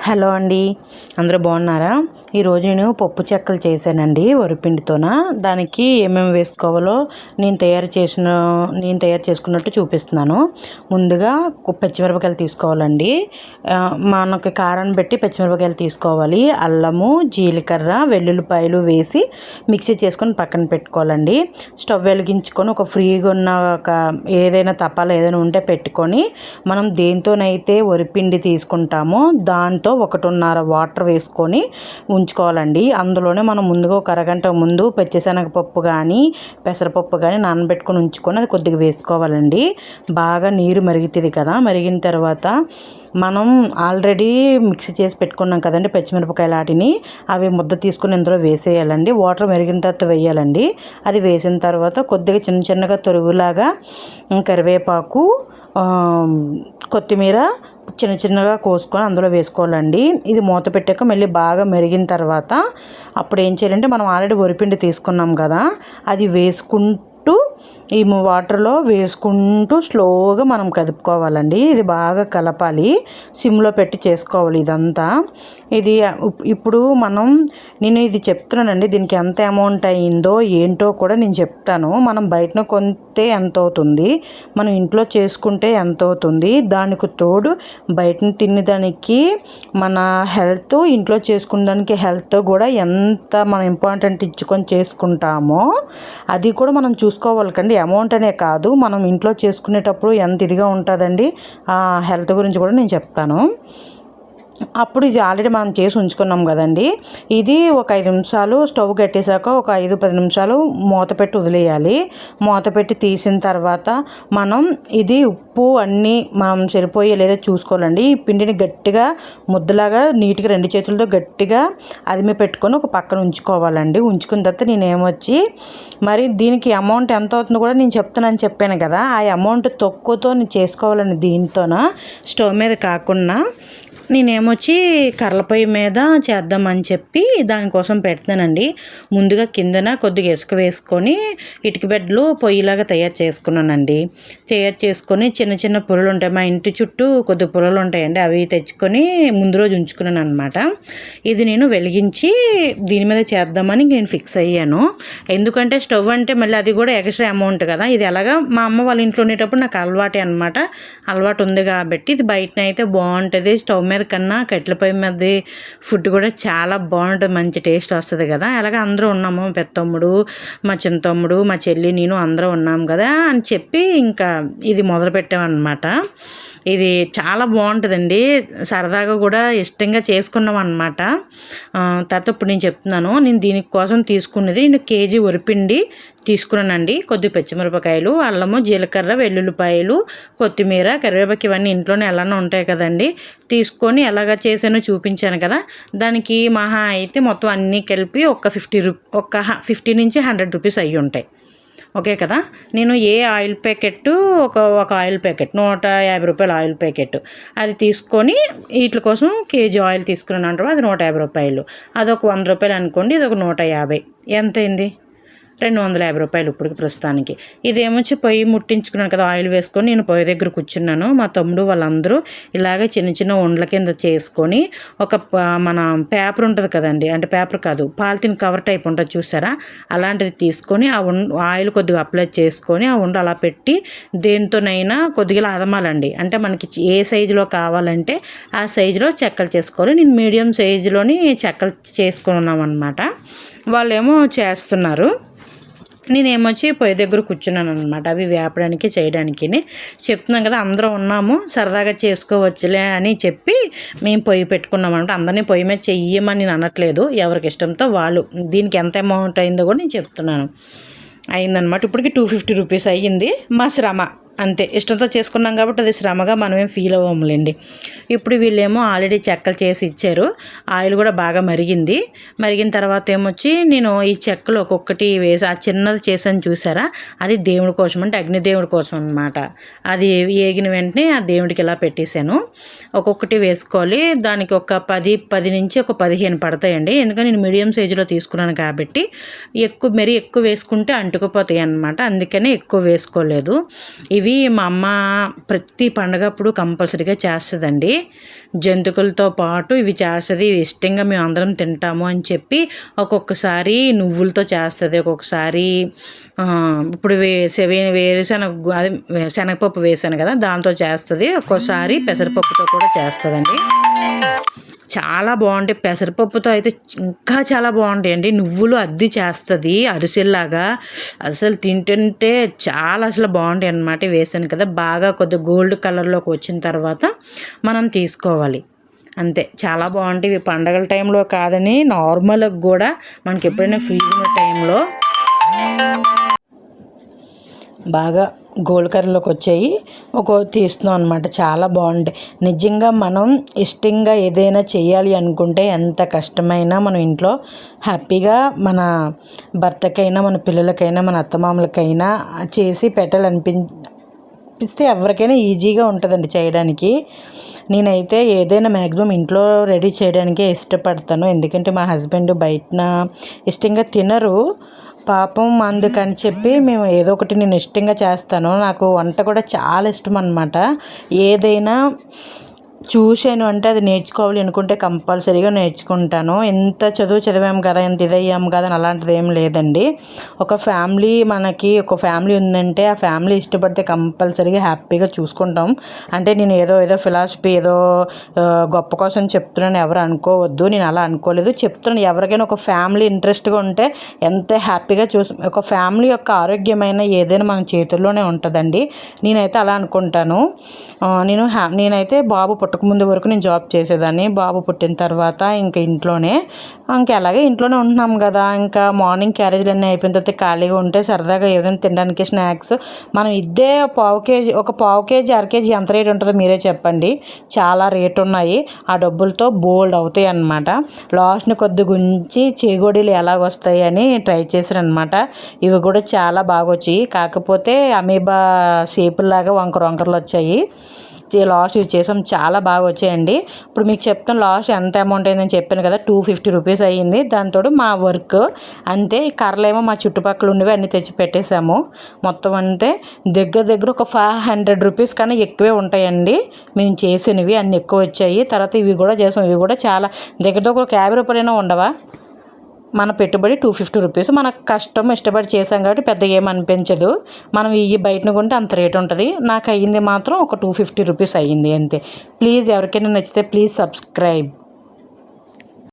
Hello అండి, అందరూ బాగున్నారా? ఈరోజు నేను పప్పు చెక్కలు చేశానండి వరిపిండితోన. దానికి ఏమేమి వేసుకోవాలో నేను తయారు చేసుకున్నట్టు చూపిస్తున్నాను. ముందుగా పచ్చిమిరపకాయలు తీసుకోవాలండి. మనకి కారాన్ని బట్టి పచ్చిమిరపకాయలు తీసుకోవాలి. అల్లము, జీలకర్ర, వెల్లుల్లిపాయలు వేసి మిక్సీ చేసుకొని పక్కన పెట్టుకోవాలండి. స్టవ్ వెలిగించుకొని ఒక ఫ్రీగా ఉన్న ఏదైనా తపాలు ఏదైనా ఉంటే పెట్టుకొని, మనం దేంతోనైతే వరిపిండి తీసుకుంటామో దాంతో 1.5 వాటర్ వేసుకొని ఉంచుకోవాలండి. అందులోనే మనం ముందుగా ఒక అరగంట ముందు పచ్చిశనగపప్పు కానీ పెసరపప్పు కానీ నానబెట్టుకొని ఉంచుకొని అది కొద్దిగా వేసుకోవాలండి. బాగా నీరు మరుగుతుంది కదా, మరిగిన తర్వాత మనం ఆల్రెడీ మిక్సీ చేసి పెట్టుకున్నాం కదండి పచ్చిమిరపకాయలు, వాటిని అవి ముద్ద తీసుకుని ఇందులో వేసేయాలండి. వాటర్ మరిగిన తర్వాత వేయాలండి. అది వేసిన తర్వాత కొద్దిగా చిన్నగా తొరుగులాగా కరివేపాకు, కొత్తిమీర చిన్నగా కోసుకొని అందులో వేసుకోవాలండి. ఇది మూత పెట్టాక మళ్ళీ బాగా మెరిగిన తర్వాత అప్పుడు ఏం చేయాలంటే, మనం ఆల్రెడీ వరిపిండి తీసుకున్నాం కదా, అది వేసుకుంటూ ఈ వాటర్లో వేసుకుంటూ స్లోగా మనం కదుపుకోవాలండి. ఇది బాగా కలపాలి, సిమ్లో పెట్టి చేసుకోవాలి ఇదంతా. ఇది ఇప్పుడు నేను ఇది చెప్తున్నానండి, దీనికి ఎంత అమౌంట్ అయ్యిందో ఏంటో కూడా నేను చెప్తాను. మనం బయటను కొంటే ఎంత అవుతుంది, మనం ఇంట్లో చేసుకుంటే ఎంత అవుతుంది, దానికి తోడు బయటను తినేదానికి మన హెల్త్, ఇంట్లో చేసుకునే దానికి హెల్త్ కూడా ఎంత మనం ఇంపార్టెంట్ ఇచ్చుకొని చేసుకుంటామో అది కూడా మనం చూసుకోవాలి కండి. అమౌంట్ అనే కాదు, మనం ఇంట్లో చేసుకునేటప్పుడు ఎంత ఇదిగా ఉంటుందండి, హెల్త్ గురించి కూడా నేను చెప్తాను. అప్పుడు ఇది ఆల్రెడీ మనం చేసి ఉంచుకున్నాం కదండి, ఇది ఒక 5 నిమిషాలు స్టవ్ కట్టేశాక ఒక 5-10 నిమిషాలు మూత పెట్టి వదిలేయాలి. మూత పెట్టి తీసిన తర్వాత మనం ఇది ఉప్పు అన్నీ మనం సరిపోయే లేదో చూసుకోవాలండి. ఈ పిండిని గట్టిగా ముద్దలాగా నీట్గా 2 చేతులతో గట్టిగా అదిమి పెట్టుకొని ఒక పక్కన ఉంచుకోవాలండి. ఉంచుకున్న తర్వాత నేనేమొచ్చి మరి దీనికి అమౌంట్ ఎంత అవుతుందో కూడా నేను చెప్పాను కదా, ఆ అమౌంట్ తక్కువతో నేను చేసుకోవాలండి. దీంతోన స్టవ్ మీద కాకుండా నేనేమొచ్చి కర్రల పొయ్యి మీద చేద్దామని చెప్పి దానికోసం పెడతానండి. ముందుగా కిందన కొద్దిగా ఇసుక వేసుకొని ఇటుక బెడ్లు పొయ్యిలాగా తయారు చేసుకున్నానండి. తయారు చేసుకొని చిన్న పొరలు ఉంటాయి, మా ఇంటి చుట్టూ కొద్ది పొరలు ఉంటాయండి, అవి తెచ్చుకొని ముందు రోజు ఉంచుకున్నాను అనమాట. ఇది నేను వెలిగించి దీని మీద చేద్దామని నేను ఫిక్స్ అయ్యాను. ఎందుకంటే స్టవ్ అంటే మళ్ళీ అది కూడా ఎక్స్ట్రా అమౌంట్ కదా. ఇది ఎలాగా మా అమ్మ వాళ్ళ ఇంట్లో ఉండేటప్పుడు నాకు అలవాటు ఉంది కాబట్టి ఇది బయటన అయితే బాగుంటుంది. స్టవ్ మీద కన్నా కట్టెల పొయ్యి మీద ఫుడ్ కూడా చాలా బాగుంటుంది, మంచి టేస్ట్ వస్తుంది కదా. అలాగే అందరూ ఉన్నాము, పెద్ద తమ్ముడు, మా చిన్న తమ్ముడు, మా చెల్లి, నేను అందరూ ఉన్నాం కదా అని చెప్పి ఇంకా ఇది మొదలు పెట్టామన్నమాట. ఇది చాలా బాగుంటుందండి, సరదాగా కూడా ఇష్టంగా చేసుకున్నాం అన్నమాట. తర్వాత ఇప్పుడు నేను చెప్తున్నాను, నేను దీనికోసం తీసుకున్నది, నేను కేజీ వరిపిండి తీసుకున్నానండి. కొద్ది పచ్చిమిరపకాయలు, అల్లము, జీలకర్ర, వెల్లుల్లిపాయలు, కొత్తిమీర, కరివేపాకు ఇవన్నీ ఇంట్లోనే ఎలానో ఉంటాయి కదండి. తీసుకొని ఎలాగ చేసానో చూపించాను కదా, దానికి మహా అయితే మొత్తం అన్నీ కలిపి ఒక 50 నుంచి 100 రూపీస్ అయ్యి ఉంటాయి. ఓకే కదా. నేను ఆయిల్ ప్యాకెట్ ఒక ఆయిల్ ప్యాకెట్ 150 రూపాయల ఆయిల్ ప్యాకెట్ అది తీసుకొని వీటి కోసం కేజీ ఆయిల్ తీసుకున్నాను అంటారు, అది 150 రూపాయలు. అదొక 100 రూపాయలు అనుకోండి, ఇది ఒక 150. ఎంత అయింది? 250 రూపాయలు ఇప్పటికి ప్రస్తుతానికి. ఇదేమొచ్చి పొయ్యి ముట్టించుకున్నాను కదా, ఆయిల్ వేసుకొని నేను పొయ్యి దగ్గర కూర్చున్నాను. మా తమ్ముడు వాళ్ళందరూ ఇలాగే చిన్న ఉండల కింద చేసుకొని ఒక మన పేపర్ ఉంటుంది కదండి, అంటే పేపర్ కాదు, పాలిథిన్ కవర్ టైప్ ఉంటుంది చూసారా, అలాంటిది తీసుకొని ఆ ఆయిల్ కొద్దిగా అప్లై చేసుకొని ఆ ఉండ అలా పెట్టి దేంతోనైనా కొద్దిగా అదమాలండి. అంటే మనకి ఏ సైజులో కావాలంటే ఆ సైజులో చెక్కలు చేసుకోవాలి. నేను మీడియం సైజులోని చెక్కలు చేసుకుని ఉన్నాం అనమాట. వాళ్ళేమో చేస్తున్నారు, నేనేమొచ్చి పొయ్యి దగ్గర కూర్చున్నాను అనమాట. అవి వేపడానికి చేయడానికి చెప్తున్నాం కదా, అందరం ఉన్నాము, సరదాగా చేసుకోవచ్చులే అని చెప్పి మేము పొయ్యి పెట్టుకున్నాం అనమాట. అందరినీ పొయ్యి మీద చెయ్యమని నేను అనట్లేదు, ఎవరికి ఇష్టంతో వాళ్ళు. దీనికి ఎంత అమౌంట్ అయిందో కూడా నేను చెప్తున్నాను. అయిందనమాట. ఇప్పటికి 250 రూపీస్ అయ్యింది. మా శ్రమ అంతే, ఇష్టంతో చేసుకున్నాం కాబట్టి అది శ్రమగా మనమేం ఫీల్ అవ్వములేండి. ఇప్పుడు వీళ్ళేమో ఆల్రెడీ చెక్కలు చేసి ఇచ్చారు, ఆయిల్ కూడా బాగా మరిగిన తర్వాత ఏమొచ్చి నేను ఈ చెక్కలు ఒక్కొక్కటి వేసి ఆ చిన్నది చేసాను చూసారా, అది దేవుడి కోసం, అంటే అగ్నిదేవుడి కోసం అనమాట. అది ఏగిన వెంటనే ఆ దేవుడికి ఇలా పెట్టేశాను. ఒక్కొక్కటి వేసుకోవాలి, దానికి ఒక 10 నుంచి ఒక 15 పడతాయండి. ఎందుకంటే నేను మీడియం సైజులో తీసుకున్నాను కాబట్టి ఎక్కువ వేసుకుంటే అంటుకుపోతాయి అన్నమాట, అందుకనే ఎక్కువ వేసుకోలేదు. ఇవి ఇవి మా అమ్మ ప్రతి పండగప్పుడు కంపల్సరీగా చేస్తుందండి. జంతికలతో పాటు ఇవి చేస్తుంది. ఇవి ఇష్టంగా మేము అందరం తింటాము అని చెప్పి ఒక్కొక్కసారి నువ్వులతో చేస్తుంది, ఒక్కొక్కసారి ఇప్పుడు వేరుశనగ అదే శనగపప్పు వేసాను కదా దాంతో చేస్తుంది, ఒక్కోసారి పెసరపప్పుతో కూడా చేస్తుందండి. చాలా బాగుంటాయి. పెసరపప్పుతో అయితే ఇంకా చాలా బాగుంటాయండి. నువ్వులు అద్ది చేస్తుంది అరిసెల్లాగా, అసలు తింటుంటే చాలా అసలు బాగుంటాయి అన్నమాట. వేసాను కదా బాగా కొద్దిగా గోల్డ్ కలర్లోకి వచ్చిన తర్వాత మనం తీసుకోవాలి అంతే. చాలా బాగుంటాయి. ఇవి పండగల టైంలో కాదని నార్మల్గా కూడా మనకి ఎప్పుడైనా ఫ్రీ ఉన్న టైంలో బాగా గోల్డ్ కలర్లోకి వచ్చాయి. తీస్తున్నాం అనమాట. చాలా బాగుంటాయి. నిజంగా మనం ఇష్టంగా ఏదైనా చేయాలి అనుకుంటే ఎంత కష్టమైనా మనం ఇంట్లో హ్యాపీగా మన భర్తకైనా మన పిల్లలకైనా మన అత్తమామలకైనా చేసి పెట్టాలనిపిస్తే ఎవరికైనా ఈజీగా ఉంటుందండి చేయడానికి. నేనైతే ఏదైనా మ్యాక్సిమం ఇంట్లో రెడీ చేయడానికే ఇష్టపడతాను. ఎందుకంటే మా హస్బెండ్ బయటన ఇష్టంగా తినరు పాపం. అందుకని చెప్పి మేము ఏదో ఒకటి నేను ఇష్టంగా చేస్తాను. నాకు వంట కూడా చాలా ఇష్టం అన్నమాట. ఏదైనా చూశాను అంటే అది నేర్చుకోవాలి అనుకుంటే కంపల్సరీగా నేర్చుకుంటాను. ఎంత చదివాము కదా, ఎంత ఇదయ్యాము కదా అని అలాంటిది ఏం లేదండి. మనకి ఒక ఫ్యామిలీ ఉందంటే ఆ ఫ్యామిలీ ఇష్టపడితే కంపల్సరీగా హ్యాపీగా చూసుకుంటాం. అంటే నేను ఏదో ఫిలాసఫీ గొప్ప కోసం చెప్తున్నాను ఎవరు అనుకోవద్దు. నేను అలా అనుకోలేదు, చెప్తున్నాను. ఎవరికైనా ఒక ఫ్యామిలీ ఇంట్రెస్ట్గా ఉంటే ఎంత హ్యాపీగా ఒక ఫ్యామిలీ యొక్క ఆరోగ్యమైన ఏదైనా మన చేతుల్లోనే ఉంటుందండి. నేనైతే అలా అనుకుంటాను. నేనైతే బాబు పుట్టకముందు వరకు నేను జాబ్ చేసేదాన్ని. బాబు పుట్టిన తర్వాత అలాగే ఇంట్లోనే ఉంటున్నాం కదా, ఇంకా మార్నింగ్ క్యారేజీలు అన్నీ అయిపోయిన తర్వాత ఖాళీగా ఉంటే సరదాగా ఏదైనా తినడానికి స్నాక్స్ మనం ఒక పావు కేజీ అర కేజీ ఎంత రేట్ ఉంటుందో మీరే చెప్పండి. చాలా రేట్ ఉన్నాయి. ఆ డబ్బులతో బోల్డ్ అవుతాయి అన్నమాట. లాస్ట్ని కొద్దిగా ఉంచి చేగోడీలు ఎలాగ వస్తాయి అని ట్రై చేశారనమాట. ఇవి కూడా చాలా బాగా వచ్చాయి. కాకపోతే అమీబా షేపుల్లాగా వంకరలు వచ్చాయి. లాస్ట్ యూజ్ చేసాం, చాలా బాగా వచ్చాయండి. ఇప్పుడు మీకు చెప్తాను లాస్ట్ ఎంత అమౌంట్ అయిందని చెప్పాను కదా, 250 రూపీస్ అయ్యింది. దాంతో మా వర్క్ అంతే. కర్రలేమో మా చుట్టుపక్కల ఉండేవి అన్నీ తెచ్చి పెట్టేశాము. మొత్తం అంతే దగ్గర ఒక 500 రూపీస్ కన్నా ఎక్కువే ఉంటాయండి మేము చేసినవి. అన్నీ ఎక్కువ వచ్చాయి. తర్వాత ఇవి కూడా చేసాం. ఇవి కూడా చాలా దగ్గర ఒక 50 రూపాయలైనా ఉండవా. మన పెట్టుబడి 250 రూపీస్. మనకు ఇష్టపడి చేసాం కాబట్టి పెద్ద ఏమనిపించదు. మనం ఇవి బయటను కొంటే అంత రేట్ ఉంటుంది. నాకు అయ్యింది మాత్రం ఒక 250 రూపీస్ అయ్యింది అంతే. ప్లీజ్ ఎవరికైనా నచ్చితే ప్లీజ్ సబ్స్క్రైబ్.